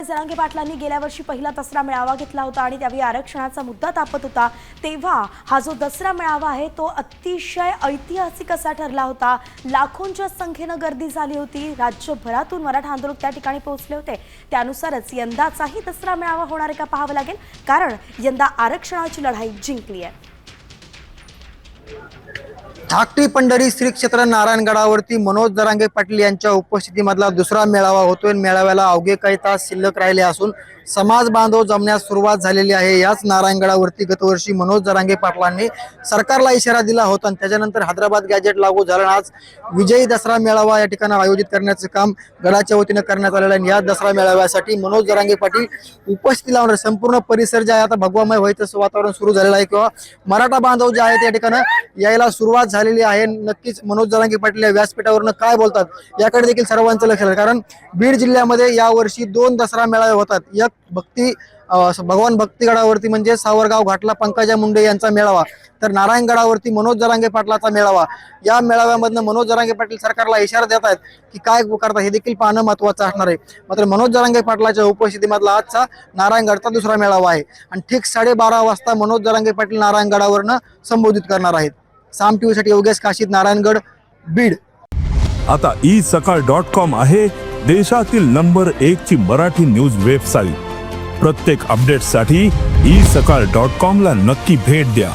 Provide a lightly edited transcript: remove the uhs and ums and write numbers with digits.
जरांगे पाटलांनी गेल्या वर्षी पहिला दसरा मेळावा घेतला होता आणि त्यावेळी आरक्षणाचा मुद्दा तापत होता। तेव्हा हा जो दसरा मेळावा आहे तो अतिशय ऐतिहासिक असा ठरला होता। लाखोंच्या संख्येने गर्दी झाली होती। राज्यभरातून मराठा आंदोलक त्या ठिकाणी पोहोचले होते। त्यानुसारच यंदाचाही दसरा मेळावा होणार आहे का पाहावं लागेल, कारण यंदा आरक्षणाची लढाई जिंकली आहे। धाकटी पंढरी श्री क्षेत्र नारायणगडावरती मनोज जरांगे पाटील यांच्या उपस्थितीमधला दुसरा मेळावा होतोय। मेळाव्याला अवघे काही तास शिल्लक राहिले असून समाज बांधव जमण्यास सुरुवात झालेली आहे। याच नारायणगडावरती गतवर्षी मनोज जरांगे पाटलांनी सरकारला इशारा दिला होता आणि त्याच्यानंतर हैदराबाद गॅजेट लागू झालं। आज विजयी दसरा मेळावा या ठिकाणी आयोजित करण्याचं काम गडाच्या वतीने करण्यात आलेलं आहे। या दसरा मेळाव्यासाठी मनोज जरांगे पाटील उपस्थिती लावणार। संपूर्ण परिसर जे आहे आता भगवामय व्हायचं वातावरण सुरू झालेलं आहे किंवा मराठा बांधव जे आहेत या ठिकाणी यायला सुरुवात झालेली आहे। नक्कीच मनोज जरांगे पाटील या व्यासपीठावरून काय बोलतात याकडे देखील सर्वांचं लक्ष आहे, कारण बीड जिल्ह्यामध्ये यावर्षी 2 दसरा मेळावे होतात। एक भगवान भक्तिगडावरती म्हणजे सावरगाव घाटला पंकजा मुंडे यांचा मेळावा, तर नारायणगडावरती मनोज जरांगे पाटलाचा मेळावा। या मेळाव्यामधनं मनोज जरांगे पाटील सरकारला इशारा देत आहेत की काय करतात हे देखील पाहणं महत्त्वाचं असणार आहे। मात्र मनोज जरांगे पाटलाच्या उपस्थितीमधला आजचा नारायणगडचा दुसरा मेळावा आहे आणि ठीक 12:30 वाजता मनोज जरांगे पाटील नारायणगडावरनं संबोधित करणार आहेत। साम टीव्हीसाठी योगेश काशीद, नारायणगड, बीड। आता isakal.com आहे देशातील नंबर 1 ची मराठी न्यूज वेबसाईट। प्रत्येक अपडेटसाठी isakal.com ला नक्की भेट द्या।